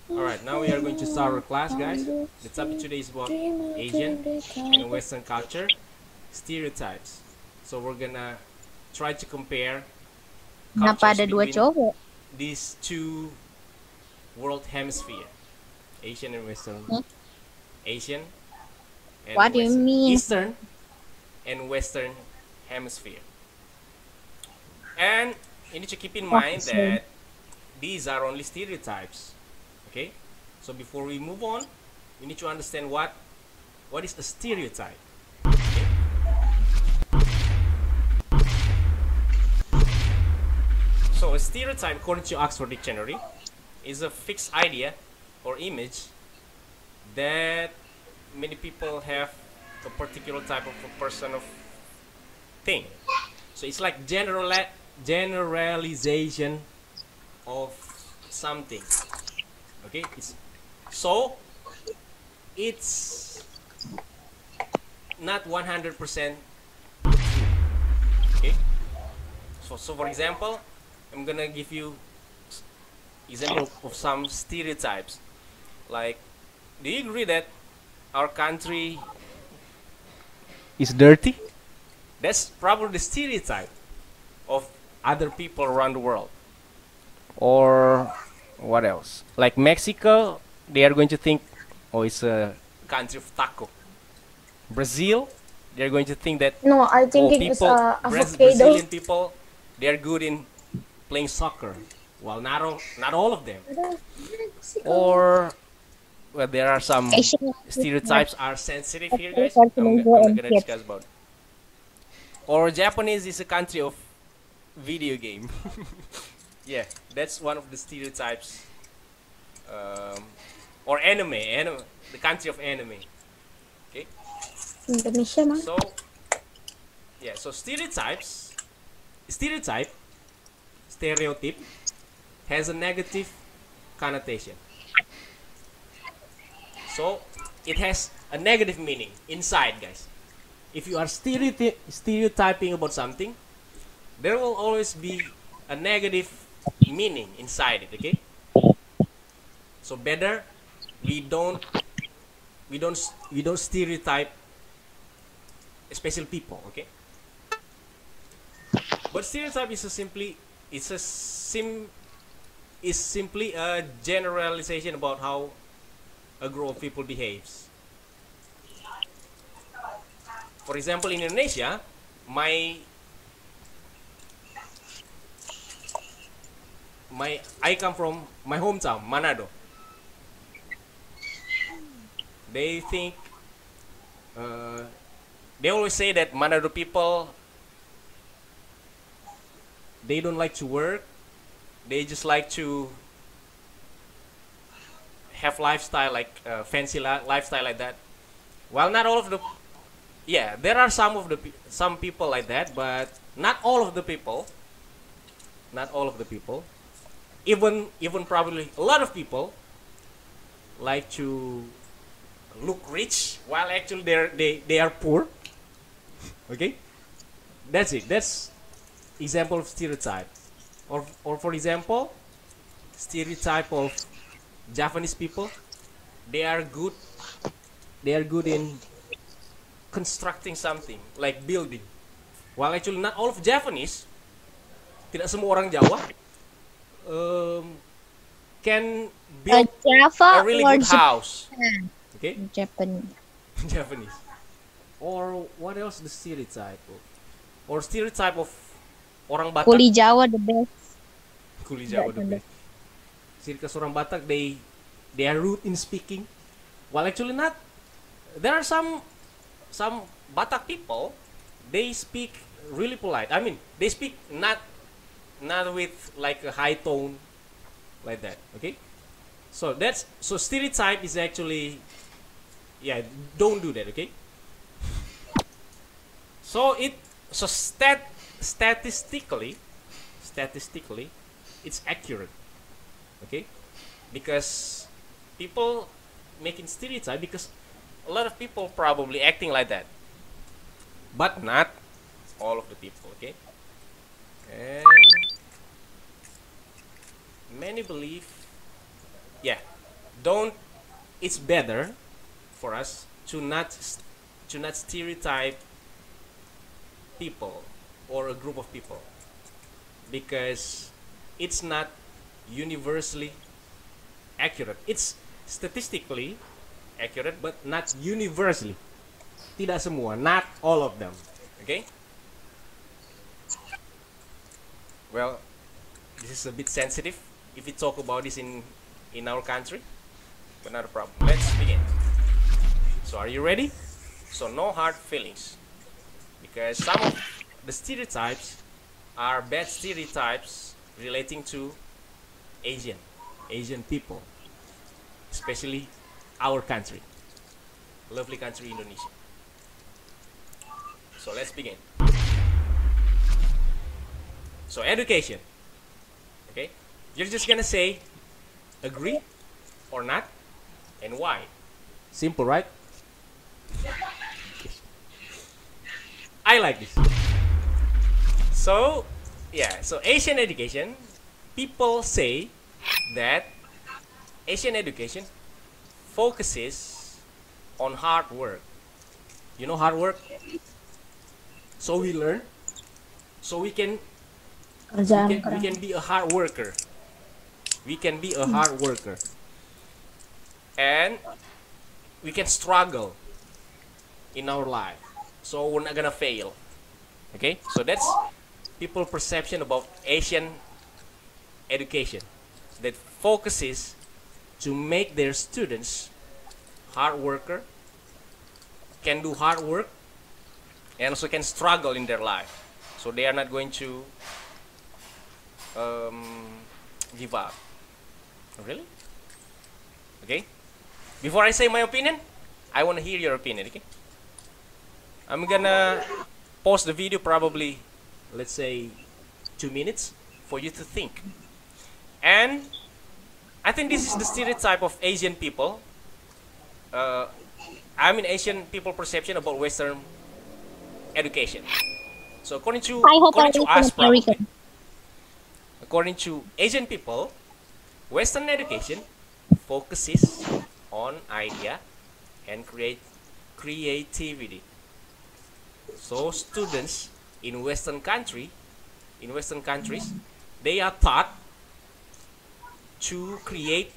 Alright, now we are going to start our class, guys. The topic today is about Asian and Western culture, stereotypes. So we're gonna try to compare Kenapa cultures ada dua between cowok? these two world hemisphere, Asian and Western. Asian and What do you mean? Eastern and Western hemisphere. And you need to keep in mind that these are only stereotypes. Okay, so before we move on, we need to understand what is a stereotype. Okay? So a stereotype, according to Oxford Dictionary, is a fixed idea or image that many people have a particular type of a person of thing. So it's like generalization of something. Okay, it's not 100% true. Okay, so for example, I'm gonna give you example of some stereotypes. Like, do you agree that our country is dirty? That's probably the stereotype of other people around the world. Or what else? Like Mexico, they are going to think, oh, it's a country of taco. Brazil, they are going to think that No, I think it is avocado. Brazilian people, they are good in playing soccer. Well, not all of them. Or well, there are some stereotypes are sensitive here, guys. I'm gonna discuss about it. Or Japanese is a country of video game. Yeah, that's one of the stereotypes. Or anime, the country of anime. Okay. Indonesia mah. So yeah, so stereotype, stereotype has a negative connotation. So it has a negative meaning inside, guys. If you are stereotyping about something, there will always be a negative meaning inside it. Okay. So better we don't stereotype special people. Okay. But stereotype is simply a generalization about how a group of people behaves. For example, in Indonesia, I come from my hometown, Manado. They think they always say that Manado people, they don't like to work. They just like to have lifestyle like fancy lifestyle like that. Well, not all of the there are some people like that, but not all of the people. Not all of the people. Even probably a lot of people like to look rich while actually they are poor. Okay, that's it. That's example of stereotype. Or for example, stereotype of Japanese people. They are good in constructing something like building. While actually not all of Japanese, tidak semua orang Jawa can build a really good house. Okay? Japanese. Or what else the stereotype of? Or stereotype of orang Batak. Kuli Jawa the best. Kuli Jawa the best. Circus orang Batak, they are rude in speaking. Well, actually not. There are some Batak people, they speak really polite. I mean, they speak not with like a high tone like that. Okay, so stereotype is actually don't do that. Okay, so statistically it's accurate. Okay, because people making stereotype because a lot of people probably acting like that, but not all of the people. Okay, and many believe, yeah, don't. It's better for us to not stereotype people or a group of people, because it's not universally accurate. It's statistically accurate, but not universally. Tidak semua, not all of them. Okay? Well, this is a bit sensitive if we talk about this in our country, but not a problem. Let's begin. So are you ready? So no hard feelings, because some of the stereotypes are bad stereotypes relating to Asian people, especially our country, lovely country Indonesia. So let's begin. So education, okay? You're just gonna say agree or not, and why. Simple, right? I like this. So yeah, so Asian education, people say that Asian education focuses on hard work. You know hard work? So we learn, so we can be a hard worker. We can be a hard worker, and we can struggle in our life, so we're not gonna fail. Okay, so that's people perception about Asian education, that focuses to make their students hard worker, can do hard work, and also can struggle in their life, so they are not going to give up. Really? Okay, before I say my opinion, I want to hear your opinion. Okay, I'm gonna pause the video probably, let's say 2 minutes, for you to think. And I think this is the stereotype of Asian people. Asian people perception about Western education. So according to us, probably, according to Asian people, Western education focuses on idea and creativity. So students in Western countries, they are taught to create,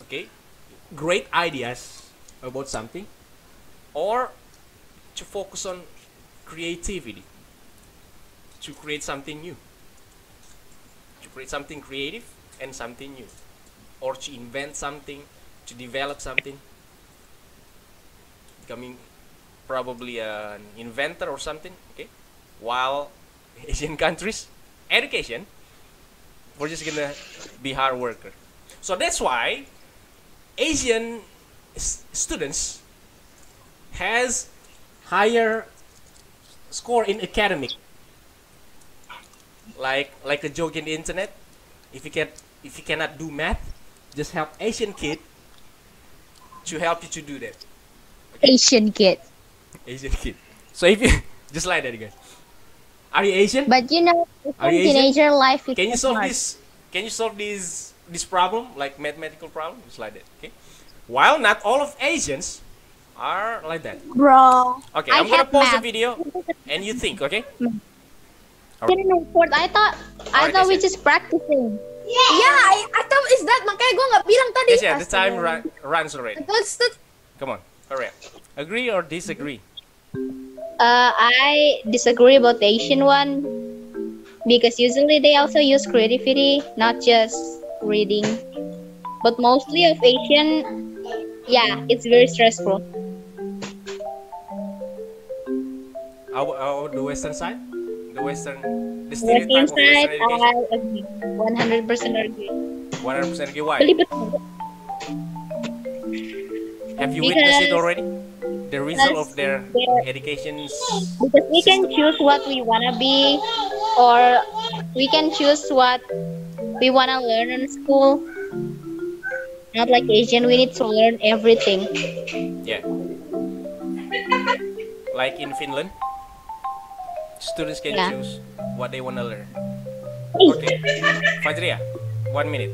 okay, great ideas about something, or to focus on creativity, to create something new, to create something creative and something new, or to invent something, to develop something, becoming probably an inventor or something. Okay, while Asian countries, education, we're just gonna be hard worker. So that's why Asian students has higher score in academic. Like a joke in the internet, if you cannot do math, just help Asian kid to help you to do that. Okay? Asian kid. So if you just like that again. Are you Asian? But you know, Are you teenager life is Can you solve hard. this? Can you solve this problem, like mathematical problem? Just like that. Okay. While not all of Asians are like that. Bro. Okay, I I'm gonna have pause the math. video and you think. Okay. I thought Alright, we Tasha. just practicing. Yeah, I thought is that makanya gue nggak bilang tadi. Yes, yeah. The time runs already. That's Come on, hurry up. Agree or disagree? I disagree about the Asian one because usually they also use creativity, not just reading. But mostly of Asian, yeah, it's very stressful. Our the Western side, the Western stereotype of side, Western education. I agree. 100% agree. 100% agree. Why? Beli betul. Have you witnessed it Because- already? The result of their their- education. Because we can choose what we wanna be, or we can choose what we wanna learn in school. Not like Asian, we need to learn everything. Yeah. Like in Finland, students can Yeah. choose what they want to learn. Okay, Fajria, 1 minute.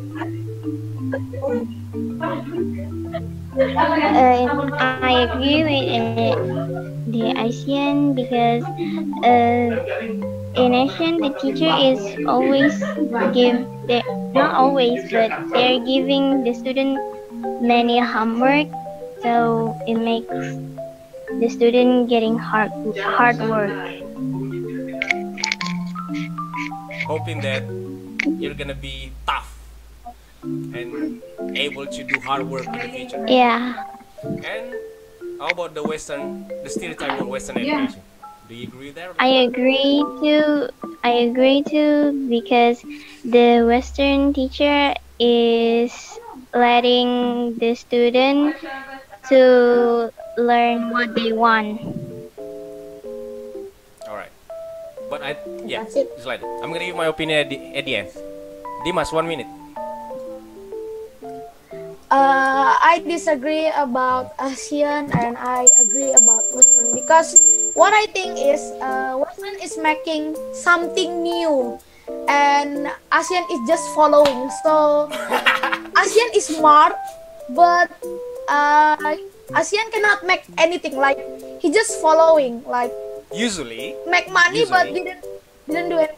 I agree with the Asian because in Asian the teacher is always give the not always but they're giving the student many homework, so it makes the student getting hard work. Hoping that you're gonna be tough and able to do hard work in the future. Yeah. And how about the stereotype of Western education? Do you agree there? I agree too because the Western teacher is letting the student to learn what they want. All right, but That's it. just like that. I'm gonna give my opinion at the end. Dimas, 1 minute. I disagree about Asian and I agree about Western because what I think is Western is making something new and Asian is just following. So Asian is smart, but Asian cannot make anything. Like he just following, like Usually, make money but Usually. didn't do it.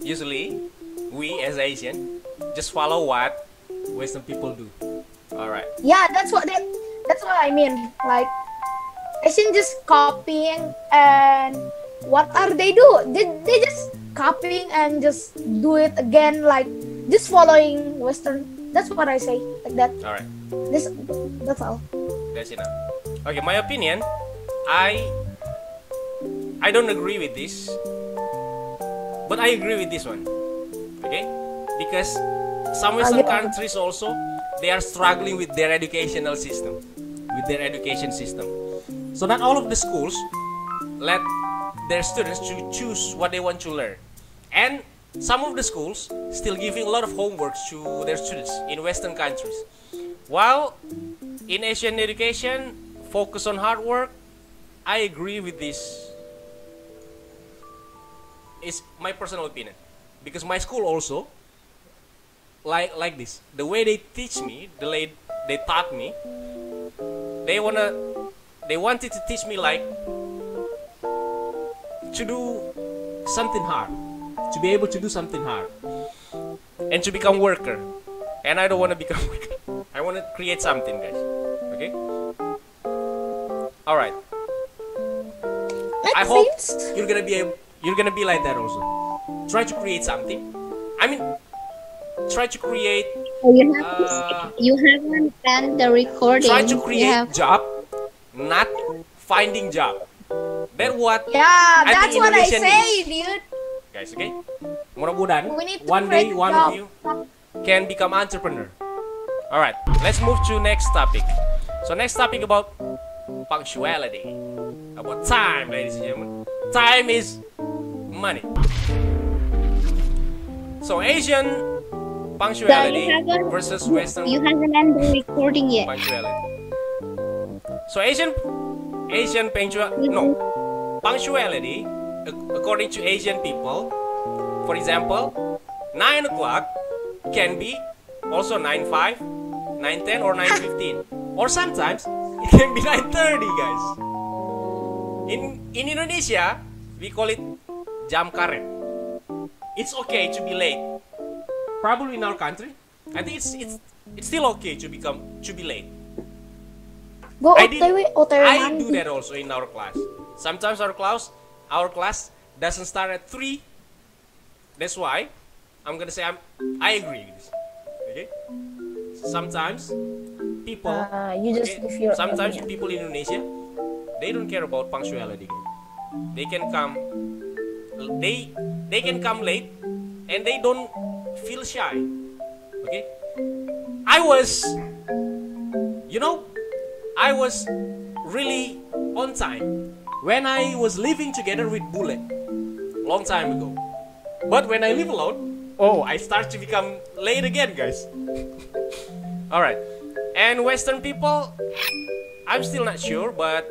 usually, we as Asian just follow what Western people do. All right. Yeah, that's what I mean. Like Asian just copying and what are they do? They just copying and just do it again, like just following Western. That's what I say, like that. All right. That's all. That's enough. Okay, my opinion. I don't agree with this, but I agree with this one. Okay, because some Western countries also they are struggling with their education system. So not all of the schools let their students to choose what they want to learn, and some of the schools still giving a lot of homeworks to their students in Western countries, while in Asian education focus on hard work. I agree with this. It's my personal opinion, because my school also like this. The way they teach me, they taught me, they wanted to teach me like to do something hard, to be able to do something hard, and to become worker. And I don't want to become worker. I want to create something, guys. Okay. All right. I hope you're gonna be like that also. Try to create something. I mean, try to create. You haven't done the recording. Try to create job, not finding job. That's what. Yeah, I that's think what I Indonesian say, is. dude. Guys, okay. Mudah-mudahan We need to one day create one job. of you can become entrepreneur. All right, let's move to next topic. So next topic about punctuality, about time, ladies and gentlemen. Time is money. So Asian punctuality versus Western You haven't done the recording yet. punctuality. So Asian punctuality according to Asian people, for example, 9 o'clock can be also 9:05, 9:10, or 9:15, or sometimes it can be 9:30, guys. In Indonesia, we call it jam karet. It's okay to be late. Probably in our country, I think it's still okay to be late. Go I OTW do that also in our class. Sometimes our class doesn't start at 3. That's why I'm gonna say I agree with this. Okay. Sometimes people, you just give your sometimes opinion. people in Indonesia, they don't care about punctuality. They can come, they can come late, and they don't feel shy. Okay. I was really on time when I was living together with Bule long time ago. But when I live alone, I start to become late again, guys. All right. And Western people, I'm still not sure, but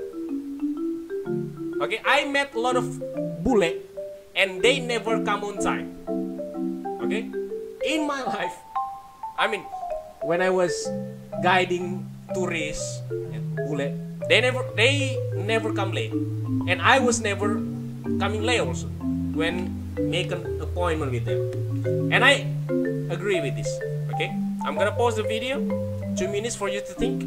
okay, I met a lot of Bule and they never come on time. Okay? In my life, I mean, when I was guiding tourists, they never come late, and I was never coming late also when make an appointment with them. And I agree with this. Okay, I'm gonna pause the video, 2 minutes for you to think,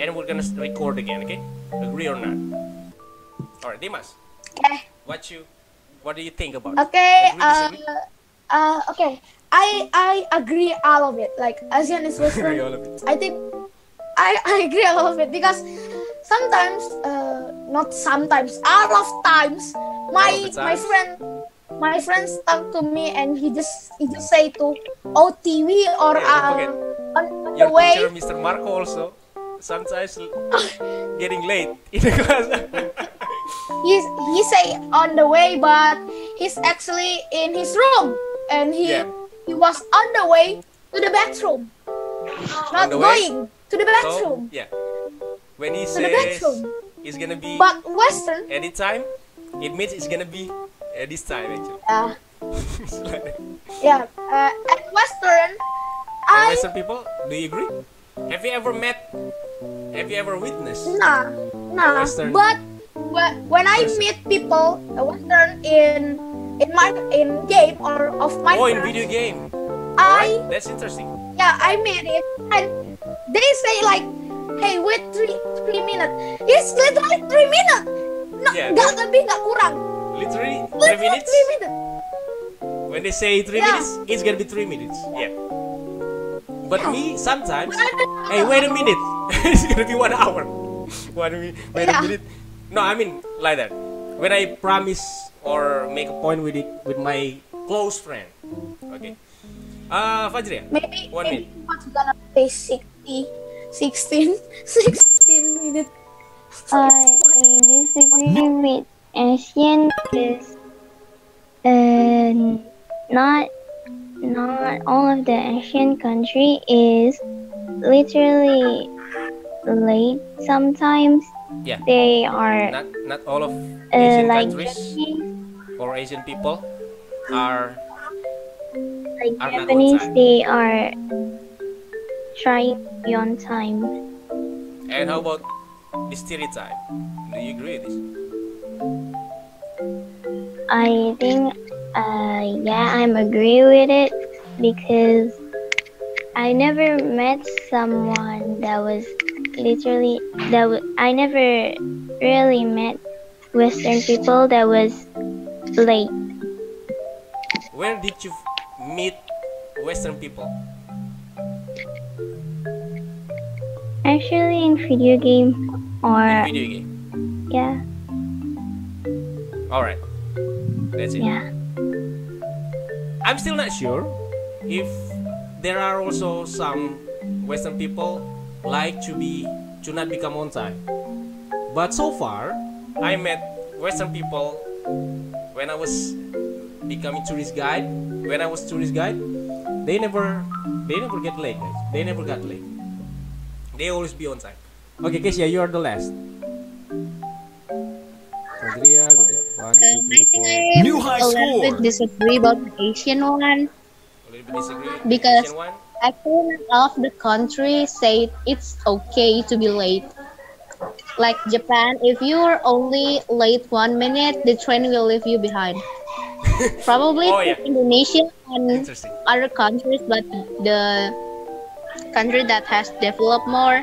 and we're gonna record again. Okay, agree or not? All right, Dimas. Okay. What do you think about Okay. it? Agree, disagree? Okay. I agree all of it. Like Asian is Western. Agree all of it. I think I agree all of it because sometimes, not sometimes, all of times, All of the times? my friends talk to me and he just say to OTV or Yeah, don't forget. on the Your way. teacher, Mr. Marco, also sometimes getting late in the class. He say on the way, but he's actually in his room and he was on the way to the bathroom, not the way? going to the bathroom. So, yeah. When he To the says bathroom. it's gonna be But Western, anytime, it means it's gonna be at this time actually. It's like that. yeah, at Western, And Western people, do you agree? Have you ever witnessed? nah. Western But when I person. meet people, Western in game or of my Oh, in friends, video game. I Alright, that's interesting. I meet it and they say like, hey, wait 3 minutes. It's literally 3 minutes. No, Yeah, nggak lebih nggak kurang. Literally 3 Literally minutes. 3 minutes. When they say 3 Yeah. minutes, it's gonna be 3 minutes. Yeah. But me sometimes, But I don't hey, wait a minute. It's gonna be 1 hour. Wait a Yeah. minute. No, I mean like that. When I promise or make a point with my close friend. Okay. Fajrian. Maybe 1 minute. what's gonna say 16 minutes. I disagree with Asian because not all of the Asian country is literally late. Sometimes Yeah. they are Not all of Asian like countries Japanese, or Asian people are like are not on Japanese. time. They are trying to be on time. And how about the stereotype? Do you agree with this? I think, I'm agree with it because I never met someone that was I never really met Western people that was late. Where did you meet Western people? Actually, in video game or In video game. yeah, All right. That's it. yeah. I'm still not sure if there are also some Western people like to not become on time. But so far, I met Western people when I was becoming tourist guide. When I was tourist guide, they never get late, guys. They never got late. They always be on time. Okay, Kesia, you are the last. Adria, good job. 1, 2, 3, I think 4. I New high a little bit score. disagree about the Asian one A little bit disagree. because Asian one. actually all of the countries say it's okay to be late. Like Japan, if you're only late 1 minute, the train will leave you behind. Probably Oh, yeah. Indonesia and Interesting. other countries, but the country that has developed more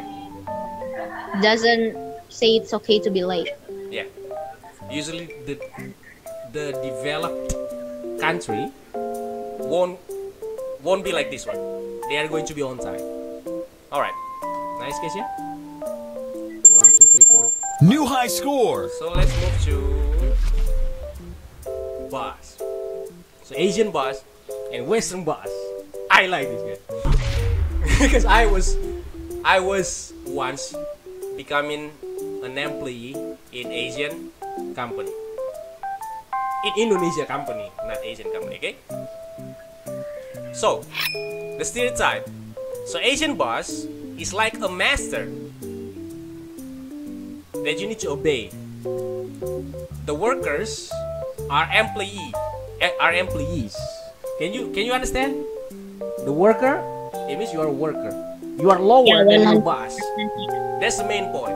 doesn't say it's okay to be late. Yeah. Usually the developed country won't be like this one. They are going to be on time. All right. Nice, Kesia. 1, 2, 3, 4. New high score. So let's move to bus. So Asian bus and Western bus. I like this guy because I was once becoming an employee in Asian company, in Indonesia company, not Asian company. Okay. So the stereotype. So Asian boss is like a master that you need to obey. The workers are employee are employees. Can you understand? The worker, it means you are a worker. You are lower than your boss. That's the main point.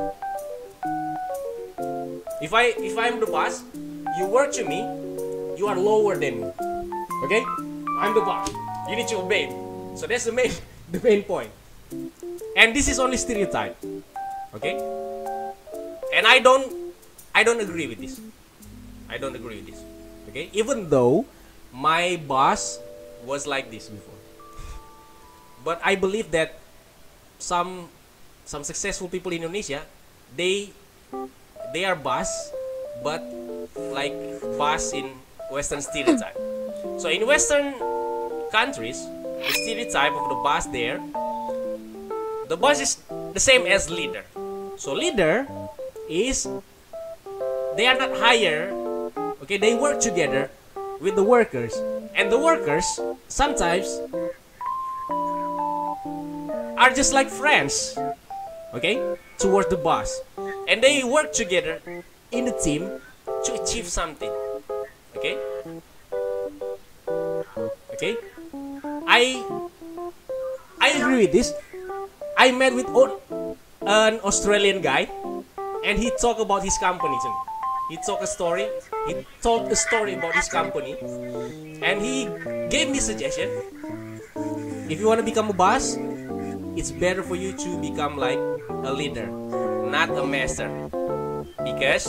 If I'm the boss, you work to me, you are lower than me. Okay? I'm the boss. You need to obey me. So that's the main point. And this is only stereotype. Okay? And I don't agree with this. I don't agree with this. Okay? Even though my boss was like this before. But I believe that some successful people in Indonesia, they are boss, but like boss in Western stereotype. So in Western countries, the stereotype of the boss there, the boss is the same as leader. So leader is, they are not higher. Okay, they work together with the workers, and the workers sometimes are just like friends, okay, towards the boss, and they work together in the team to achieve something. Okay, I agree with this. I met with an Australian guy, and he talked about his company to me. He told a story about his company, and he gave me a suggestion. If you want to become a boss, it's better for you to become like a leader, not a master, because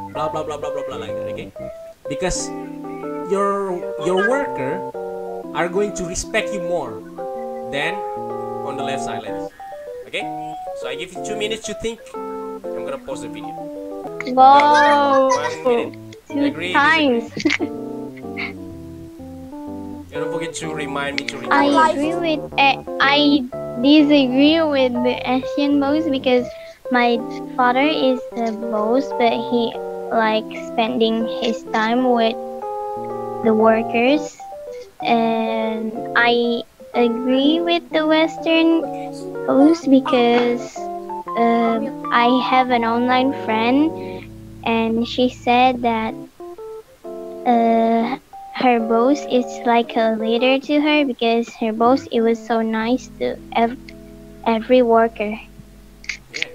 blah blah blah blah blah blah like that. Okay, because your worker are going to respect you more than on the left side like this. Okay, so I give you 2 minutes to think. I'm gonna pause the video. Wow. 1 minute. 2 Agree, times. Don't forget to remind me to record. I disagree with the Asian boss because my father is the boss, but he like spending his time with the workers, and I agree with the Western boss because I have an online friend, and she said that her boss is like a leader to her because her boss, it was so nice to every worker. Yeah.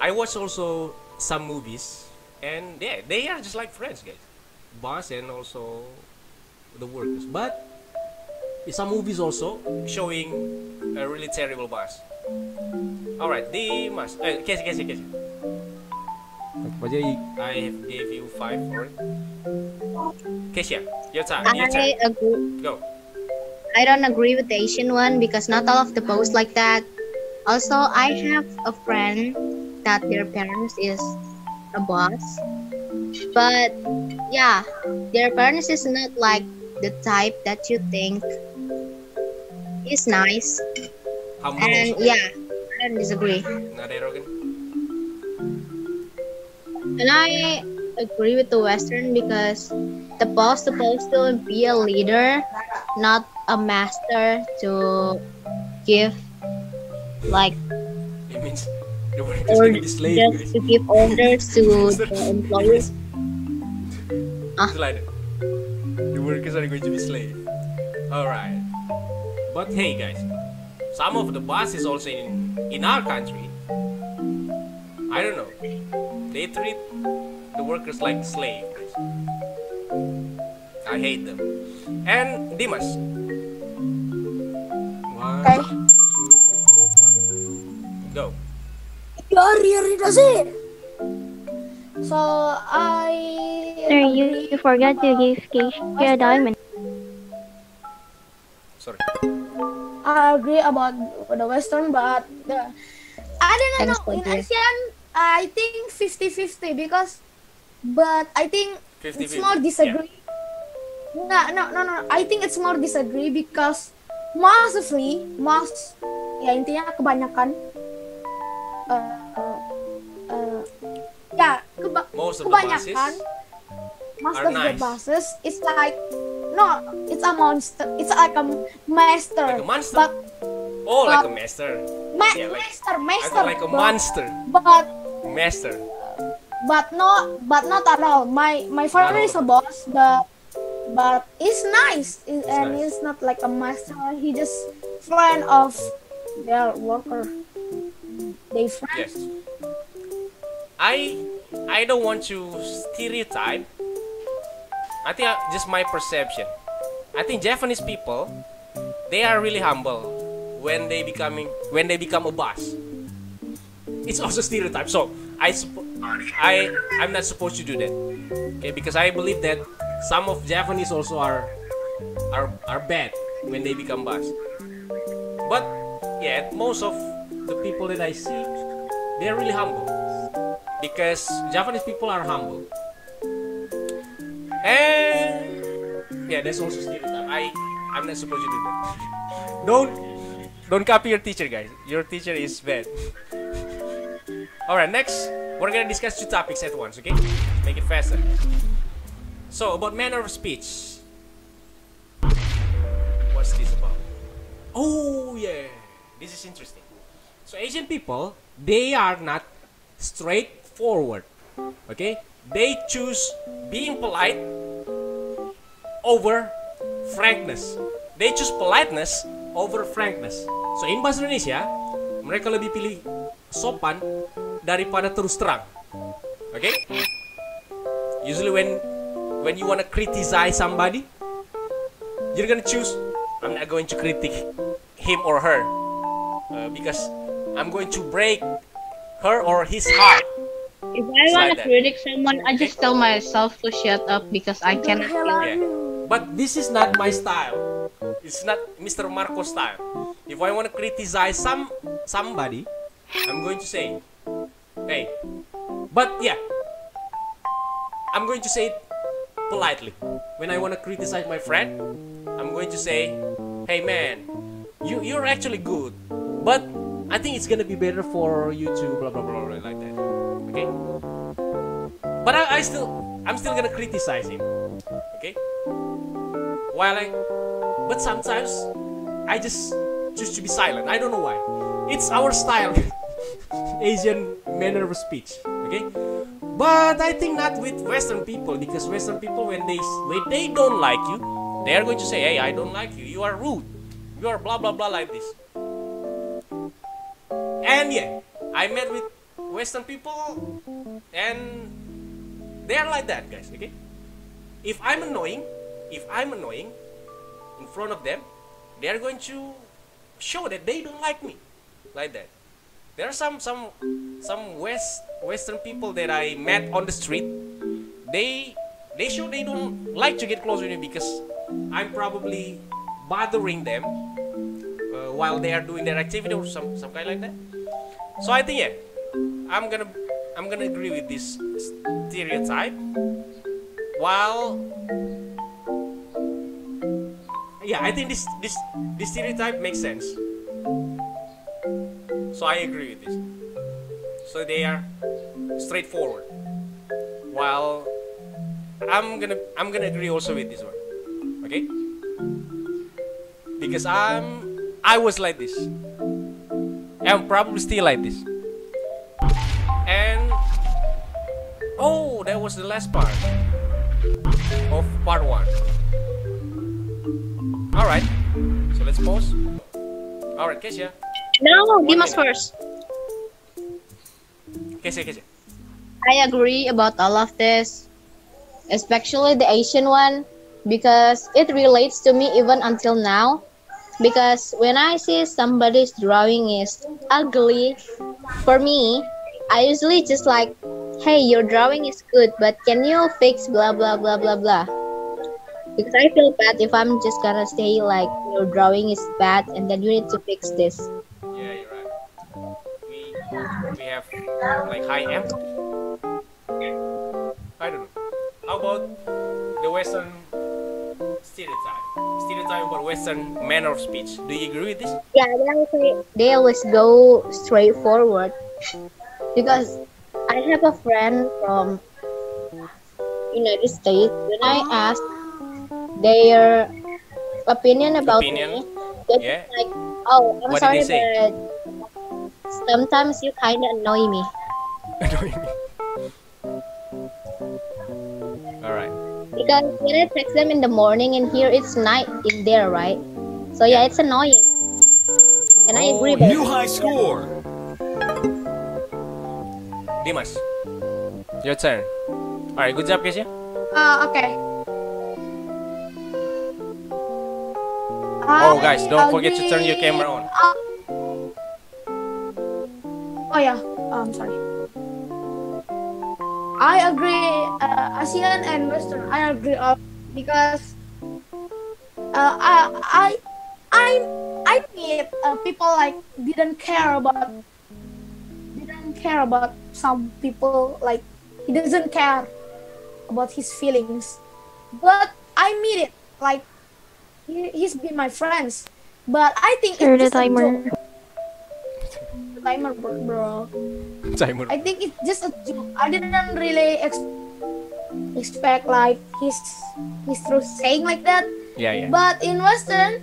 I watch also some movies, and yeah, they are just like friends, guys. Boss and also the workers. But some movies also showing a really terrible boss. All right, Dimas. Casey. I gave you 5 already. Kesia, your turn. I agree. Go. I don't agree with the Asian one because not all of the posts like that. Also, I have a friend that their parents is a boss, but yeah, their parents is not like the type that you think is nice. Humble And also. yeah, I don't disagree. Not arrogant. And I agree with the Western because the boss supposed to be a leader, not a master to give like It means the workers or gonna be slave, just guys. to give orders to the employees. It's like that. The workers are going to be slave. Alright. But hey guys, some of the bosses also in our country, I don't know, they treat the workers like slaves. I hate them. And Dimas. 1, 2, 3, 4, 5. Go. Yari does it. So I Sir, you forgot to give Keisha a diamond. Sorry. I agree about the Western, but I don't know. In Asian, I think 50-50 because, but I think 50-50. it's more disagree. No. I think it's more disagree because ya intinya kebanyakan, Most of the kebanyakan, most are of the nice. bosses, it's like, no, it's a monster. It's like a master. Like a monster? But Like a master. Yeah, like, I master. thought like a but- monster. But Master. but not at all. My father is a boss, but it's nice, and nice. he's not like a master. He just friend of their worker. They friends. Yes. I don't want to stereotype. I think just my perception. I think Japanese people, they are really humble when they become a boss. It's also stereotype. So I'm not supposed to do that. Okay, because I believe that some of Japanese also are bad when they become boss. But yeah, most of the people that I see, they're really humble. Because Japanese people are humble. And yeah, that's also stereotype. I'm not supposed to do that. Don't copy your teacher, guys. Your teacher is bad. Alright, next we're gonna discuss 2 topics at once, okay? Make it faster. So about manner of speech. What's this about? Oh yeah, this is interesting. So Asian people, they are not straightforward. Okay? They choose being polite over frankness. They choose politeness over frankness. So in bahasa Indonesia, mereka lebih pilih sopan daripada terus terang. Okay? Usually when you wanna criticize somebody, you're gonna choose, I'm not going to critique him or her because I'm going to break her or his heart. If I want to critic someone, I just tell myself to shut up because I cannot feel it. Yeah. But this is not my style. It's not Mr. Marco's style. If I want to criticize somebody, I'm going to say, hey. But yeah, I'm going to say it politely. When I want to criticize my friend, I'm going to say, hey man, you're actually good, but I think it's gonna be better for you to blah blah blah, blah like that. Okay? But I'm still gonna criticize him. Okay? But sometimes I just choose to be silent. I don't know why. It's our style, Asian manner of speech. Okay? But I think not with Western people, because Western people when they don't like you, they are going to say, hey, I don't like you. You are rude. You are blah blah blah like this. And yeah, I met with Western people and they are like that, guys, okay? If I'm annoying in front of them, they are going to show that they don't like me. Like that. There are some Western people that I met on the street. They show they don't like to get close with me because I'm probably bothering them while they are doing their activity or some kind like that. So I think yeah, I'm gonna agree with this stereotype. While yeah, I think this stereotype makes sense. So I agree with this. So they are straightforward. While I'm gonna agree also with this one. Okay? Because I was like this. I'm probably still like this. And oh, that was the last part of part 1. Alright, so let's pause. Alright, Kesha. No, Dimas first. Kesha. I agree about all of this, especially the Asian one, because it relates to me even until now. Because when I see somebody's drawing is ugly, for me, I usually just like, hey, your drawing is good, but can you fix blah blah blah blah blah? Because I feel bad if I'm just gonna say like your drawing is bad and then you need to fix this. Yeah, you're right. We have like high empathy. I don't know. How about the Western stereotype about Western manner of speech? Do you agree with this? Yeah, they always go straight forward. Because I have a friend from United States. When I asked their opinion about me, they're like, "Oh, I'm what sorry, did they say? but sometimes you kind of annoy me." Annoy me. Because when I text them in the morning and here it's night in there, right? So yeah, it's annoying. And I agree with New high score. Dimas, your turn. Alright, good job, guys. Yeah. Okay. Oh, guys, don't forget to turn your camera on. Oh yeah, I'm sorry. I agree, Asian and Western. I agree because I meet people like didn't care about some people, like he doesn't care about his feelings, but I meet it like he's been my friends, but I think You're it's the just a timer. joke. Timer, bro. Timer. I think it's just a joke. I didn't really expect like he's through saying like that. Yeah. But in Western,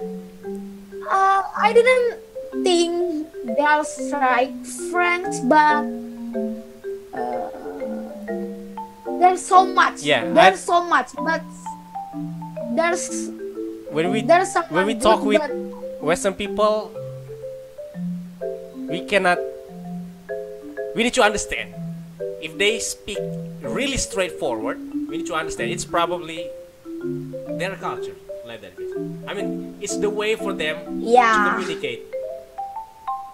I didn't think they're like friends, but there's so much. Yeah, there's so much, but there's When we someone talk good, with but Western people, we need to understand. If they speak really straightforward, we need to understand it's probably their culture like that. I mean, it's the way for them to yeah. communicate,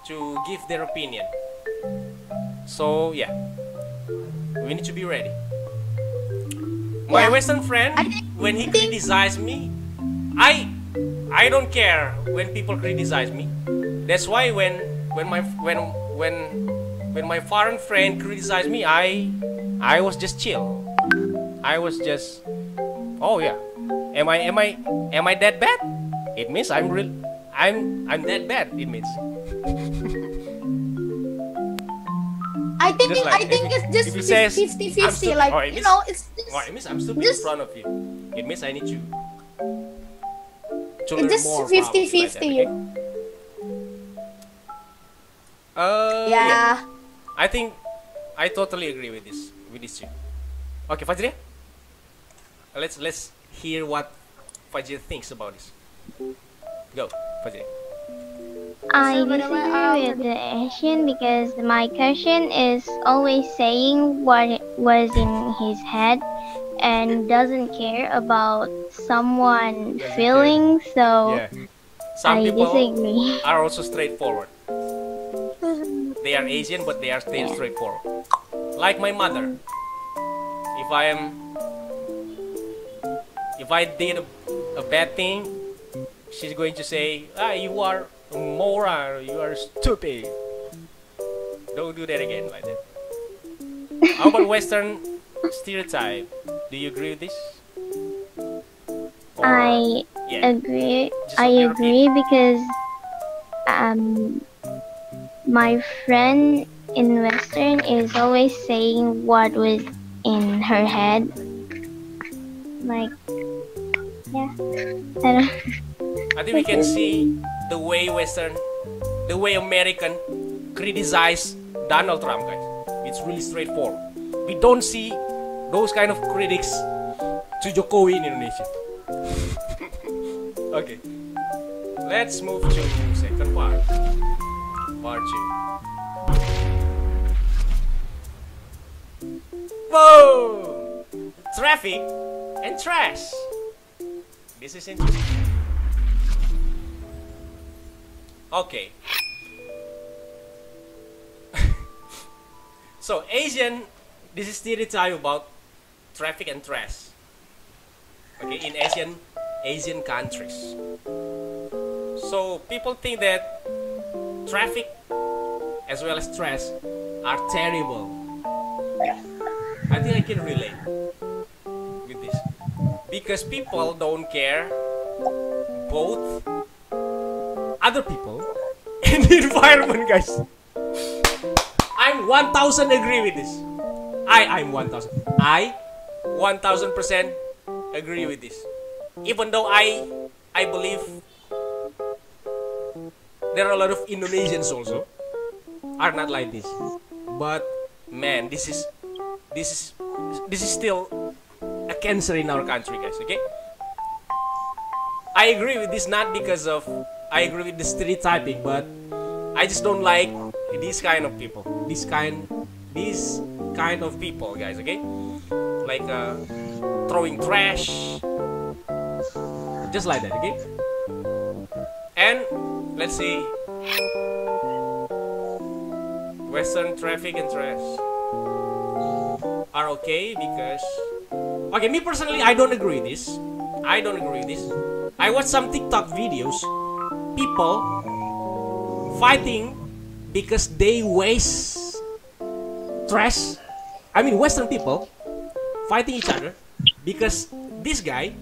to give their opinion. So yeah, we need to be ready. My Yeah. Western friend, when he criticizes me, I don't care when people criticize me. That's why when my foreign friend criticized me, I was just chill. I was just, oh yeah, am I that bad? It means I'm that bad. It means. I think Just like, it's just if he says, 50-50. Like oh, it means, it's just, it means I'm stupid in front of you. It means I need to learn it's just more. 50-50. Like that, okay? Yeah. I think I totally agree with this too. Okay, Fajri, let's hear what Fajri thinks about this. Go, Fajri. I disagree with the Asian because my cousin is always saying what was in his head and doesn't care about someone's feelings. So Yeah. Some I people disagree. are also straightforward. They are Asian, but they are straightforward. Like my mother. If I did a bad thing, she's going to say, you are a moron, you are stupid. Don't do that again like that. How about Western stereotype? Do you agree with this? Or- I yeah. agree. Just I your agree because my friend in Western is always saying what was in her head. Like, yeah, I don't. I think we can see the way American criticize Donald Trump, guys. It's really straightforward. We don't see those kind of critics to Jokowi in Indonesia. Okay, let's move to second part. Part 2. Whoa! Traffic and trash. This is interesting. Okay. So Asian, this is stereotype about traffic and trash. Okay, in Asian countries. So people think that traffic as well as trash are terrible. I think I can relate with this because people don't care both other people and the environment, guys. I'm 1000 agree with this. I'm 1000. I 1000% agree with this. Even though I believe there are a lot of Indonesians also are not like this. But man, this is still a cancer in our country, guys. Okay, I agree with this, not because of I agree with the stereotyping, but I just don't like these kind of people. This kind of people, guys. Okay, like throwing trash, just like that. Okay, and let's see, Western traffic and trash are okay because, okay, me personally, I don't agree with this. I don't agree with this. I watched some TikTok videos, people fighting because they waste trash. I mean, Western people fighting each other because this guy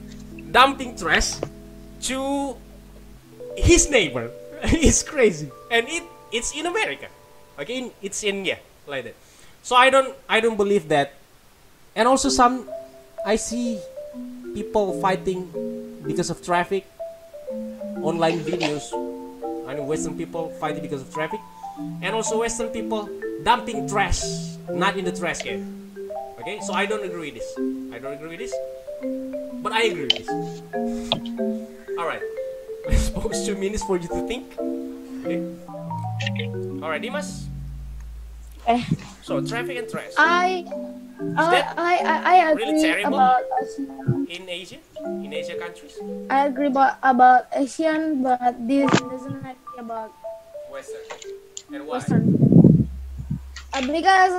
dumping trash to his neighbor. It's crazy, and it's in America. Okay, it's in, yeah, like that. So I don't believe that. And also I see people fighting because of traffic. Online videos, I mean, Western people fighting because of traffic, and also Western people dumping trash not in the trash can. Okay, so I don't agree with this. I don't agree with this, but I agree with this. All right, let's pause 2 minutes for you to think. Okay. All right, Dimas. So traffic and trash. I really agree terrible about in Asia countries? I agree about Asian, but this doesn't agree about Western. And why? Western. Because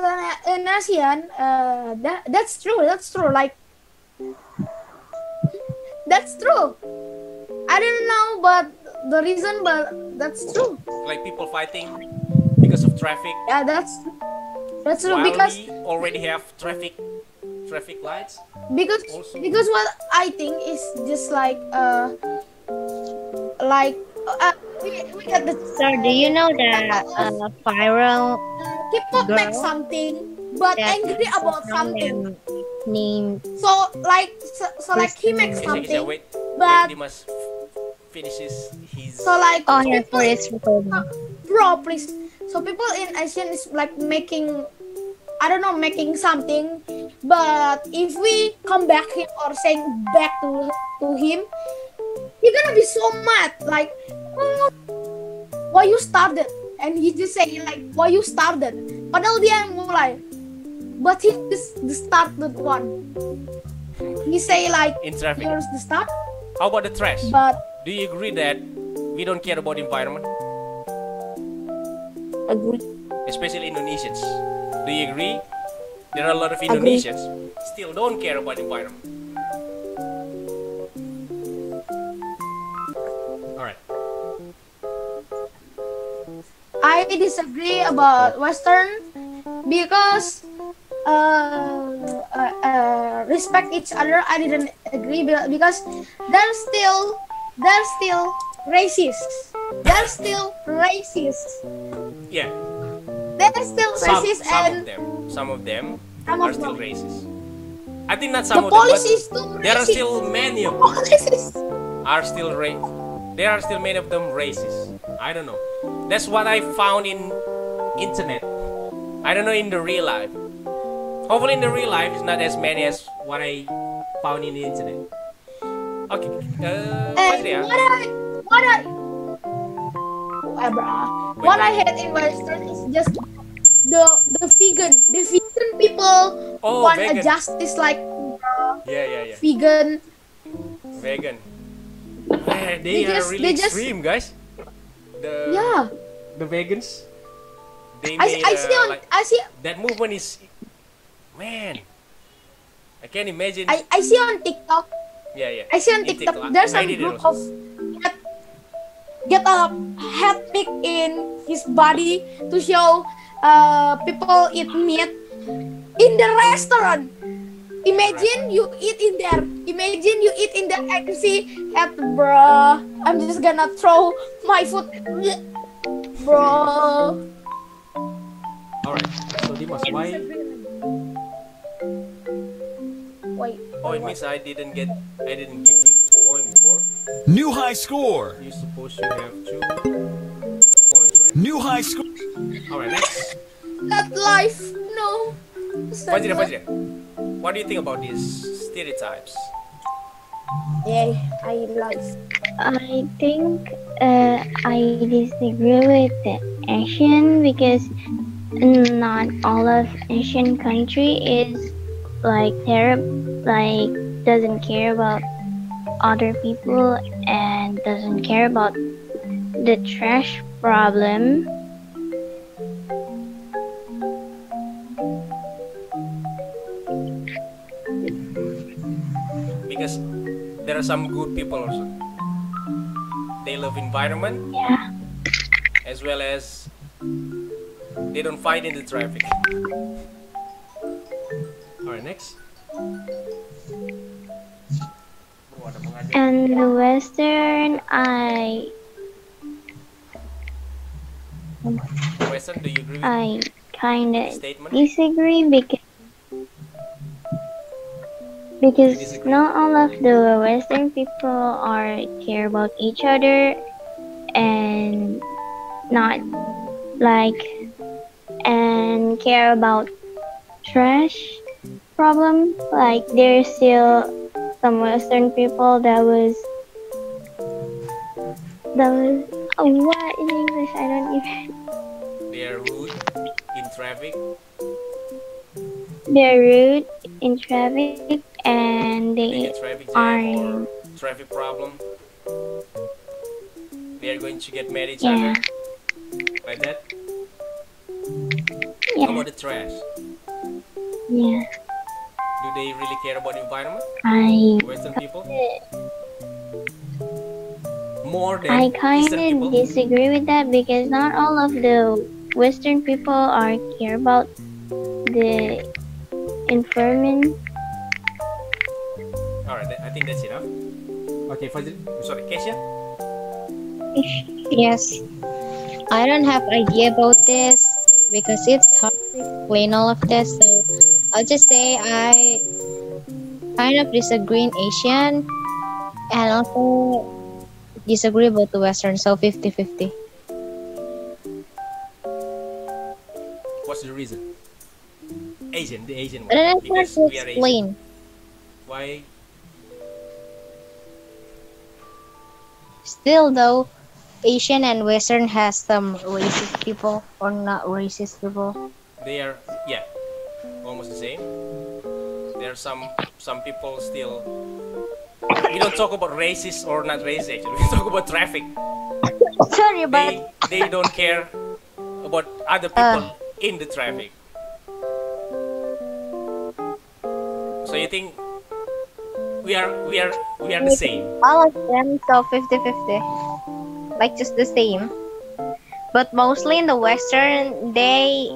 in Asian, that's true. Like, that's true. I don't know, but the reason, but that's true. Like people fighting because of traffic. Yeah, that's true. While Because we already have traffic lights. because Also- because what I think is just like we got the So do you know that viral K-pop make girl something but that angry about something. named So like he makes Okay, something, wait, but Dimas finishes his. so like oh yeah, people for its recording. bro, please. So people in Asian is like making, I don't know, making something, but if we come back him or saying back to him, he's gonna be so mad. Like, oh, why you started? And he just say like, why you started? Padahal dia yang mulai, but he just the started one. He say like, In traffic. here's the start, How about the trash? but Do you agree that we don't care about environment, agree. especially Indonesians? Do you agree? There are a lot of Agree. Indonesians still don't care about environment. All right. I disagree about Western because respect each other. I didn't agree because they're still racist. They're still racist. Yeah. They're still racist, and Some of them Some are of still them. racist. I think not the some of them, police but is too racist. there are still many of them Police is are still there are still many of them racist. I don't know. That's what I found in internet. I don't know in the real life. Hopefully in the real life it's not as many as what I found in the internet. Okay. and what I hate in Western is just the vegan people Oh, want vegan. a justice like Yeah. vegan. Vegan. Man, they are just- really they just- extreme, guys. Yeah, The vegans. They I made see that movement is, man. I can't imagine. I see on TikTok. Yeah. I see on In TikTok. There's I a did it group also. of get a head pick in his body to show people eat meat in the restaurant. Imagine you eat in there. Imagine you eat in there. I can see at bro. I'm just gonna throw my food, bro. All right. So Dimas, why? Wait. Oh, it means I didn't give you point before. New high score. You're supposed to have 2 points, right? New high score. All right. Next. That life, no. Fajira. What do you think about this Stereotypes. Yeah, I like. I think I disagree with the Asian because not all of Asian country is like terrible, like doesn't care about other people and doesn't care about the trash problem. Because there are some good people also. They love environment Yeah. as well as they don't fight in the traffic. Alright, next. And the Western, I Weston, do you agree with I kind the of statement? disagree because Disagree. not all of the Western people are care about each other and not like and care about trash problem. Like there's still some Western people that was oh, what in English? I don't even. They are rude in traffic. They're rude in traffic and They they get traffic jam are or traffic problem. They are going to get mad at each yeah other like that. How yeah about the trash? yeah. Do they really care about the environment? Western people more I than kind Eastern of people. disagree with that because not all of the Western people are care about the environment. Alright, I think that's enough. Okay, Fazil, sorry, Kesha. Yes. I don't have idea about this because it's hard to explain all of this. So I'll just say I kind of disagree in Asian and also disagree about the Western. So 50-50. What's the reason? Asian, the Asian But then one. it's hard Because to we are Asian. explain. Why? Still though, Asian and Western has some racist people or not racist people. They are, yeah, almost the same. There are some people still. We don't talk about racist or not racist. Actually, we talk about traffic. Sorry, but They don't care about other people in the traffic. So you think we are the same? all of them so 50-50. Like just the same. But mostly in the Western, they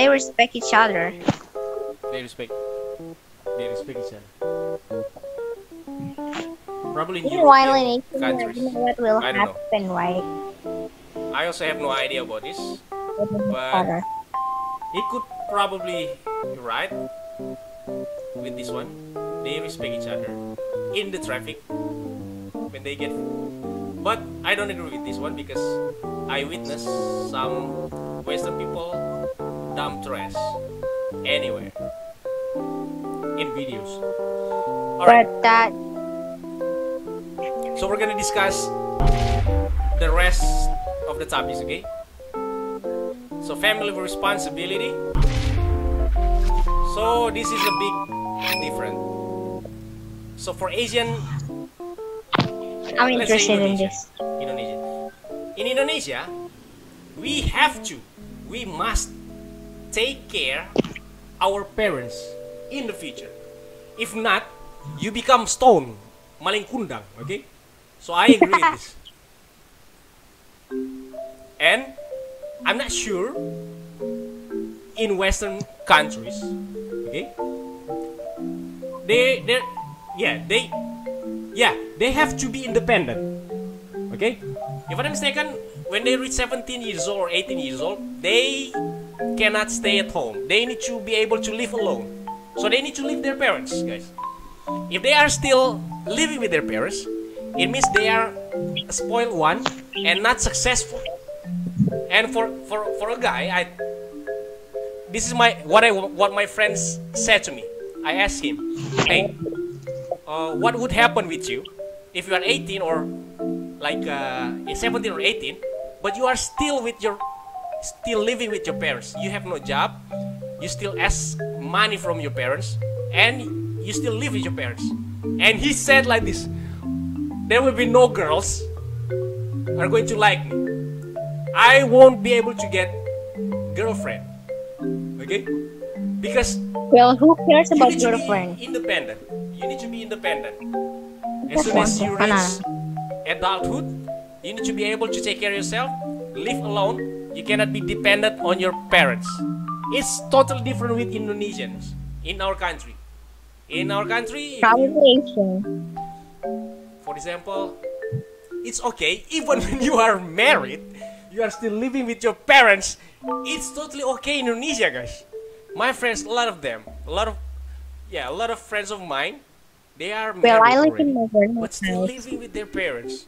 respect each other. They respect each other. Probably in Meanwhile, in European Asia, countries. you know what will I don't know. happen, right? I also have no idea about this, With each but other. it could probably be right with this one. They respect each other in the traffic when they get. But I don't agree with this one because I witnessed some Western people dump trash anywhere in videos. Alright, But that so we're gonna discuss the rest of the topics, okay? So family responsibility. So this is a big difference. So for Asian, I'm let's say interested in Indonesia. this. Indonesia. In Indonesia, we must take care our parents in the future. If not, you become stone, maling kundang, okay? So I agree with this. And I'm not sure in Western countries, okay? They have to be independent. Okay? If I'm not mistaken, when they reach 17 years old or 18 years old, they cannot stay at home. They need to be able to live alone. So they need to leave their parents, guys. If they are still living with their parents, it means they are a spoiled one and not successful. And for a guy, this is what my friends said to me. I asked him, hey, what would happen with you if you are 18 or like 17 or 18, but you are still living with your parents. You have no job, you still ask money from your parents, and you still live with your parents. And he said like this, there will be no girls are going to like me. I won't be able to get girlfriend. Okay? Because Well, who cares you about need to girlfriend? be independent. You need to be independent. As soon as you reach adulthood, you need to be able to take care of yourself, live alone. You cannot be dependent on your parents. It's totally different with Indonesians in our country. In our country, Probably Asian. for example, it's okay even when you are married, you are still living with your parents. It's totally okay in Indonesia, guys. My friends, a lot of friends of mine, they are married Well, I live already, in my grandma's but still house. living with their parents.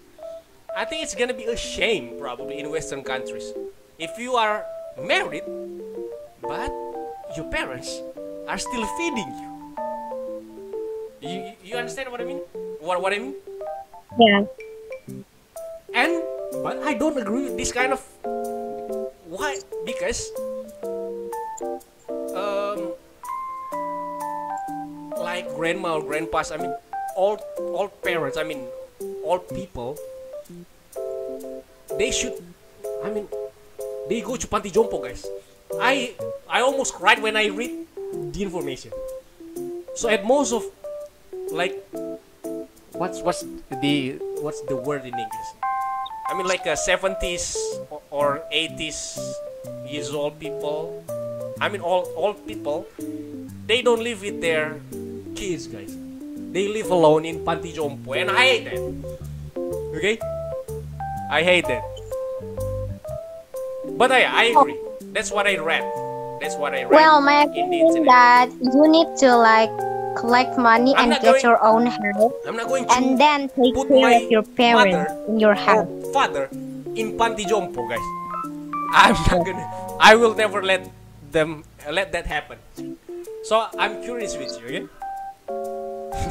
I think it's gonna be a shame probably in Western countries if you are married, but your parents are still feeding you. You understand what I mean? What I mean? Yeah. But I don't agree with this kind of. Why? Because like grandma or grandpas, I mean, all parents, I mean, all people, they should, I mean, they go to panti jompo, guys. I almost cried when I read the information. So at most of, like, what's the word in English? I mean, like 70s or 80s years old people. I mean, all people, they don't live with their kids, guys. They live alone in panti jompo, and I hate that. Okay, I hate that. But I agree. That's what I read. Well, my in the opinion is internet. that you need to like collect money I'm and not get going- your own house, I'm not going to and then take put care my of your parents mother in your or house. father in panti jompo, guys. I'm not gonna. I will never let that happen. So I'm curious with you, okay?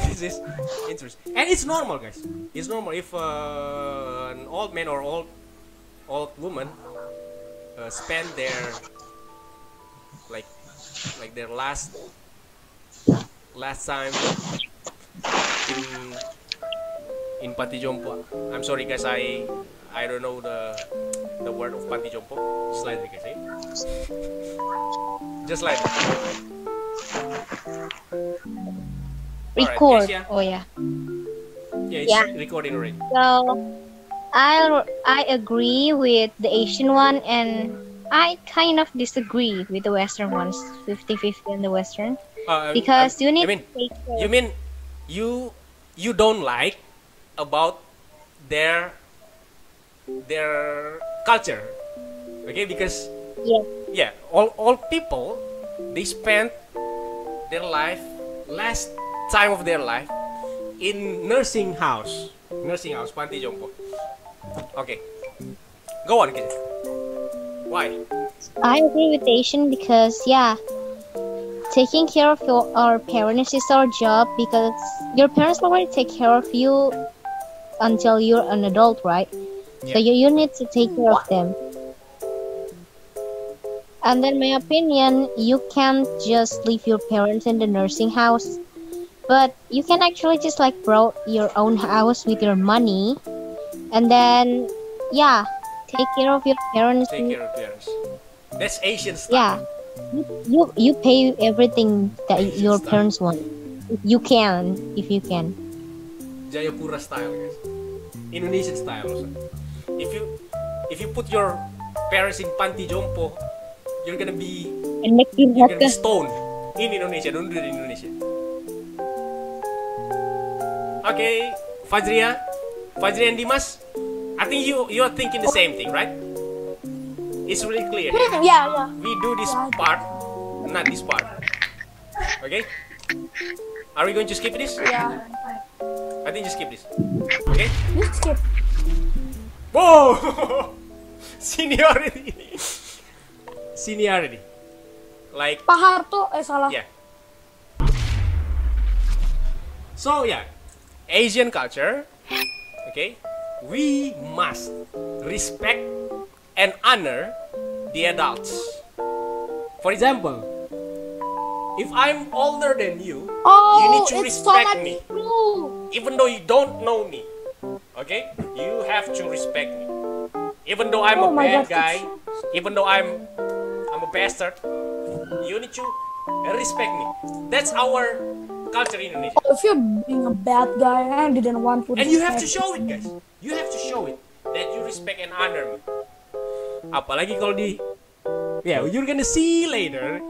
This is interesting, and it's normal, guys. It's normal if an old man or old woman spend their like their last time in panti jompo. I'm sorry, guys. I don't know the word of panti jompo. Just like that, guys. Eh? Just like that. Record. Alright, Kesia. Oh yeah. Yeah, it's Yeah. recording already. So I agree with the Asian one, and I kind of disagree with the Western ones, 50-50 on the Western, because you need I mean, to take care. you mean you don't like about their culture, okay? Because Yeah. all people, they spend their last time of their life in nursing house panti jompo. Okay, go on, kid. Why? I agree with Asian because taking care of our parents is our job, because your parents already take care of you until you're an adult, right? So you need to take care of them. And then my opinion, you can't just leave your parents in the nursing house, but you can actually just like borrow your own house with your money, and then take care of your parents. Take care of parents. That's Asian style. You pay everything that Asian your style. parents want. If you can. Jayapura style, guys. Indonesian style also. If you put your parents in panti jompo, you're gonna be And make you stoned in Indonesia. Don't do it in Indonesia. Okay, Fajria and Dimas, I think you are thinking the same thing, right? It's really clear here. Yeah. We do this part, not this part. Okay? Are we going to skip this? Yeah. I think just skip this. Okay? You skip. Whoa! Seniority. Like, Pak Harto, salah. yeah. So yeah, Asian culture, okay, we must respect and honor the adults. For example, if I'm older than you need to it's so respect much me. true. Even though you don't know me, okay, you have to respect me. Even though I'm a Oh my bad God, guy, even though I'm a bastard, you need to respect me. That's our culture in Indonesia. If you're being a bad guy, I didn't want to. And you have to respect. show it, guys. You have to show it that you respect and honor me. Apalagi kalau you're gonna see later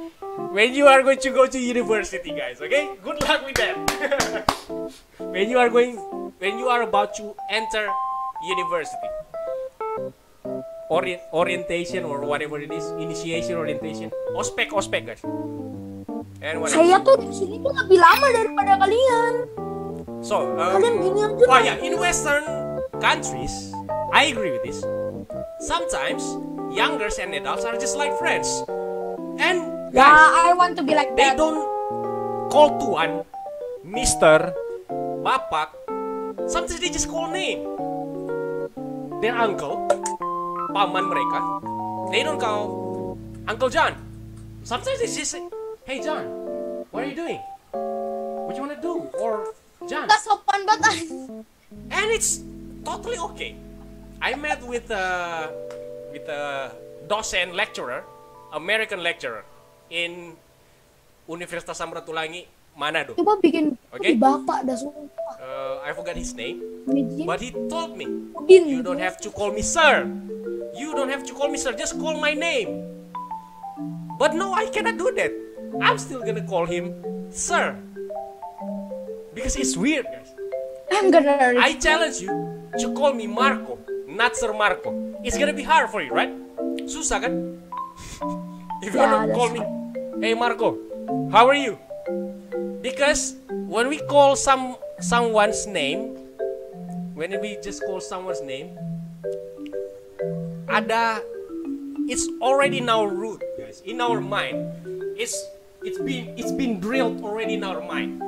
when you are going to go to university, guys. Okay, good luck with that. when you are about to enter university, orientation or whatever it is, initiation, orientation, ospek, guys. And whatever. Saya tuh di sini tuh lebih lama daripada kalian. So, Kalian gini aja. in Western countries, I agree with this. Sometimes youngers and adults are just like friends, and Yeah, guys, I want to be like they that. don't call Tuan, Mister, Bapak. Sometimes they just call name. Their uncle, paman mereka, they don't call Uncle John. Sometimes they just say, "Hey John, what are you doing? What you wanna do?" Or John. Gak sopan banget. And it's totally okay. I met with a docent lecturer, American lecturer in Universitas Samratulangi, Manado. Coba bikin Okay. bapak dah sumpah. I forgot his name, Mijin. but he told me, Udin. you don't have to call me sir. You don't have to call me sir. Just call my name. But no, I cannot do that. I'm still gonna call him sir because it's weird, guys. I'm gonna. I challenge you to call me Marco, not Sir Marco. It's gonna be hard for you, right? Susah kan? If you Yeah, don't call that's me, hey Marco, how are you? Because when we call someone's name, when we just call someone's name, it's already now root, guys, in our mind. It's been drilled already in our mind.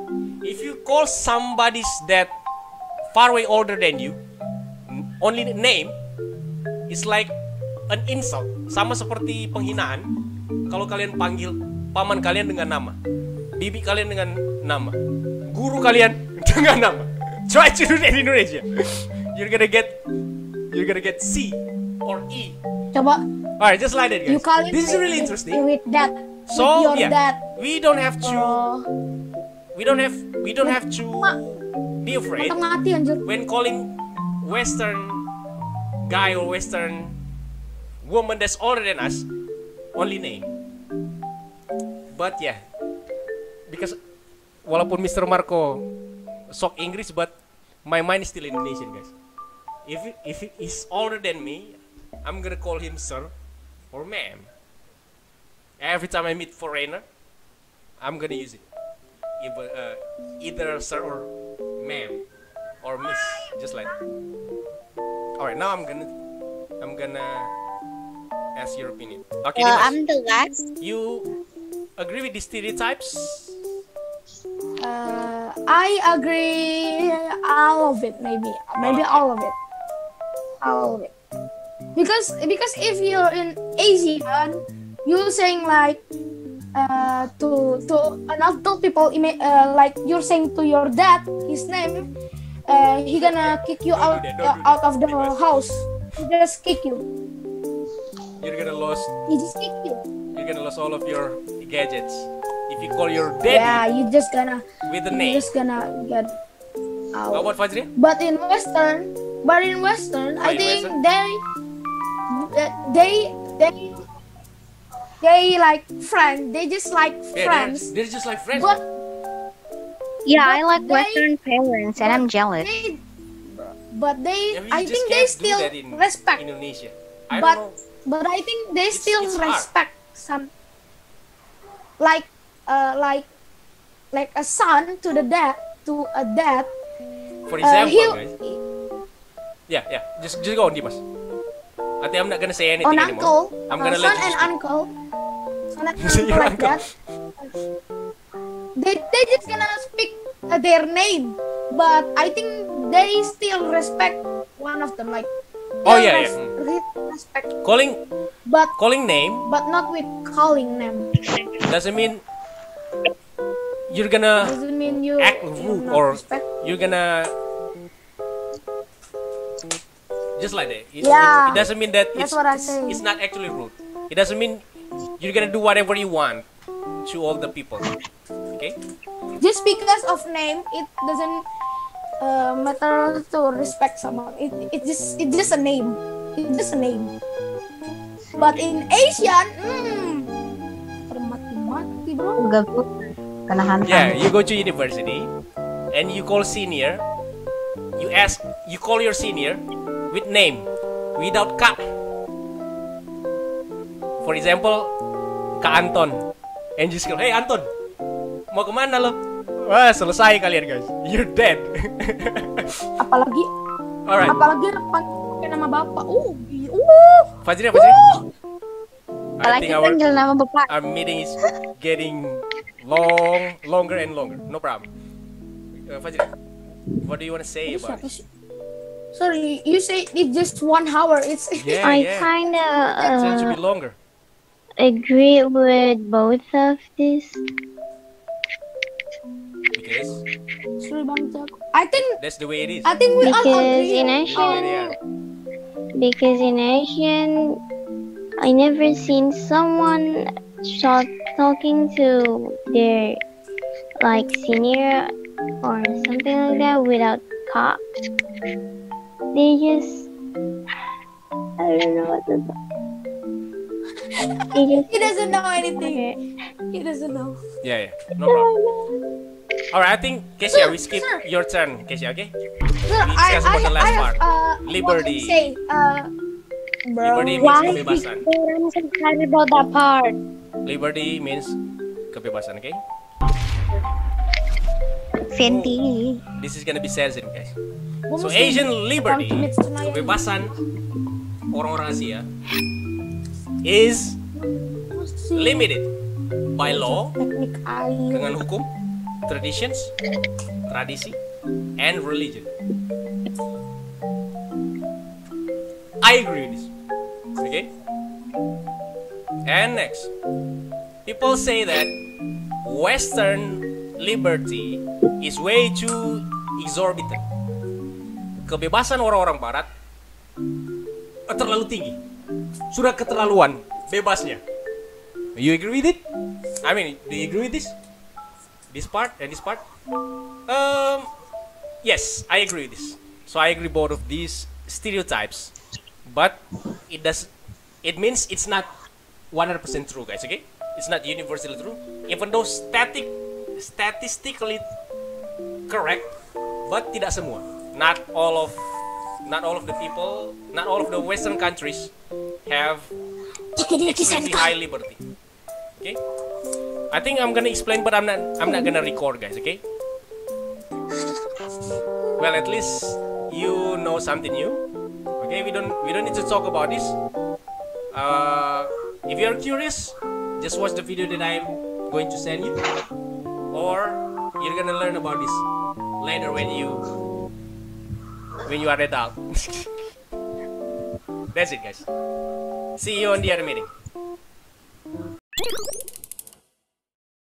If you call somebody that far way older than you, only name, it's like an insult. Sama seperti penghinaan kalau kalian panggil paman kalian dengan nama, bibi kalian dengan nama, guru kalian dengan nama. Try to do that in Indonesia. You're gonna get C or E. Coba. Alright, just like that, guys. You call it This is really interesting. with that. So with your yeah, dad. we don't have to be afraid Mati anjir. when calling Western guy or Western woman that's older than us only name. But yeah, because walaupun Mr. Marco sok English, but my mind is still Indonesian, guys. If he's older than me, I'm gonna call him sir or ma'am. Every time I meet foreigner, I'm gonna use it. Either sir or ma'am or miss, just like that. Alright, now I'm gonna ask your opinion. Okay, Well, Dimas, I'm the last. you agree with the stereotypes? I agree all of it, maybe all of it. Because if you're in Asian, you're saying like to an adult people, like you're saying to your dad his name, he gonna kick you Don't out do that. out of the Dimas. house. He just kick you. You're gonna lose all of your gadgets if you call your daddy Yeah, you just gonna with the you name. just gonna get How out. about Fajri? But in Western, I in think Western? they like friends. They just like Yeah, friends. they're just like friends. But Yeah, But I like they- Western parents, and I'm jealous. they, Yeah, we I just think can't they do still that in respect. Indonesia. I But don't know. but I think they still it's hard. respect some, like a son to a dad. For example, He'll guys. Yeah. Just go on, Dimas. I think I'm not gonna say anything on anymore. uncle, I'm gonna son let you and speak. uncle, son and Say uncle your like uncle. that. They just gonna speak their name, but I think they still respect one of them. Like, Oh, they yeah, respect, Calling but name not with calling them. doesn't mean you're gonna Doesn't mean you act you rude not or respect. you're gonna just like that. Yeah, It doesn't mean that that's what I say. it's not actually rude. It doesn't mean you're gonna do whatever you want to all the people. Okay? Just because of name, it doesn't matter to respect someone. It's just a name. It's just a name. But in Asian, mati bro. Enggak bu, kena hantam. Yeah, you go to university and you call senior. You call your senior with name without Kak. For example, Kak Anton. And you scream, "Hey Anton, mau kemana lo?" Wah, selesai kalian guys. You're dead. Apalagi Alright. pakai nama bapak. Fajri. I Apalagi think our panggil nama bapak. meeting is getting longer and longer. No problem. Fajri, what do you want to say about it? Sorry, you say it's just 1 hour. It's Yeah, I yeah. kind It tends to of be longer. agree with both of this. Because sorry Bang Jack. I think that's the way it is. we all Because agree. in Asian, I never seen someone talking to their like senior or something like that without cop. They just, I don't know what to do. He doesn't know anything. He doesn't know. Yeah, no problem. Alright, I think Kesia, we skip Sir. your turn, Kesia, okay? Sir, We discuss about the last part. Liberty. Liberty. Say, bro. Liberty means Why kebebasan. I'm so excited about that part? Liberty means kebebasan, okay? Fenty. This is gonna be sensitive, guys. Gua So mesti Asian liberty, commits tonight. kebebasan orang-orang Asia is Mesti limited by law, teknik air. dengan hukum, traditions, tradisi, and religion. I agree with this. Okay? And next, people say that Western liberty is way too exorbitant. Kebebasan orang-orang Barat terlalu tinggi. Sudah keterlaluan bebasnya. You agree with it? I mean, do you agree with this? This part and this part? Yes, I agree with this. So I agree both of these stereotypes, but it means it's not 100% true, guys. Okay, it's not universally true, even though statistically correct, but tidak semua. Not all of the people, not all of the Western countries have extremely high liberty. Okay, I think I'm gonna explain, but I'm not gonna record, guys. Okay. Well, at least you know something new. Okay, we don't need to talk about this. If you're curious, just watch the video that I'm going to send you, or you're gonna learn about this later when you are adult. That's it, guys. See you on the other meeting.